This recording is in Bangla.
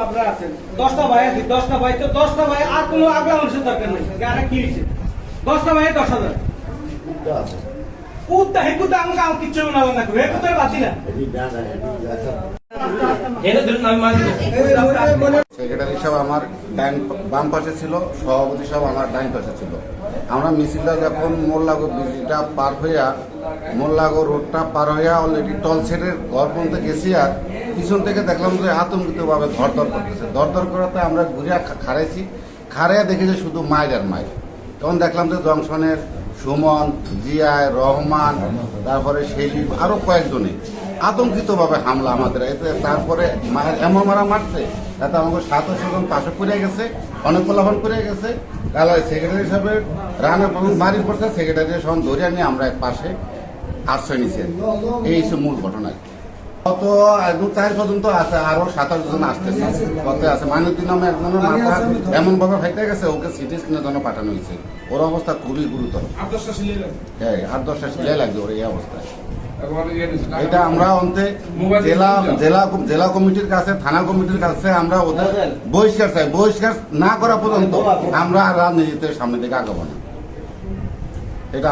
আপনারা আছেন 10টা ভাই আছে, 10টা ভাই তো 10টা ভাই আর কোনো আগলা মানুষের দরকার নেই। গাড়া কি হয়েছে 10টা ভাই 10,000 কুত্তা হে কুত্তা আমাকে আর কিছু না না করে হে কুত্তার বাতি না সেক্রেটারি সাহেব আমার বাম পাশে ছিল, সভাপতি সাহেব আমার ডাইন পাশে ছিল। আমরা মিছিলটা যখন মোল্লাগো ব্রিজটা পার হইয়া মোল্লাগো রোডটা পার হইয়া অলরেডি টলসেটের ঘর পর্যন্ত গেছি, আর পিছন থেকে দেখলাম যে আতঙ্কিতভাবে ধরধর করতেছে। ধরধর করাতে আমরা ঘুরিয়া খাড়াইছি, খাড়াইয়া দেখি যে শুধু মায়ের আর মায়ের। তখন দেখলাম যে জংশনের সুমন, জিয়ায়, রহমান, তারপরে সেলিম, আরো কয়েকজনে আতঙ্কিতভাবে হামলা আমাদের এতে। তারপরে এমন মারা মারছে তাতে আমাকে 7-8 পাশে পড়ে গেছে, অনেক কোলাহল করে গেছে। তাহলে সেক্রেটারি সাহেবের রানের বাড়ির পড়ছে, সেক্রেটারি সব ধরিয়া নিয়ে আমরা এক পাশে আশ্রয় নিছি। এই হচ্ছে মূল ঘটনা। কত একদম 4 পর্যন্ত আছে, আরো 7-8 জন আসতেছে, কত আছে। মাইনুদ্দিন নামে একজনের মাথা এমন ভাবে ফাইটে গেছে, ওকে সিটি স্ক্যানের জন্য পাঠানো হয়েছে। ওর অবস্থা খুবই গুরুতর। হ্যাঁ, 8-10টা সিলাই লাগছে ওর এই অবস্থায়। এটা আমরা অন্তে জেলা কমিটির কাছে, থানা কমিটির কাছে আমরা ওদের বহিষ্কার চাই। বহিষ্কার না করা পর্যন্ত আমরা রাজনীতিতে সামনে দিকে আগাবো না। এটা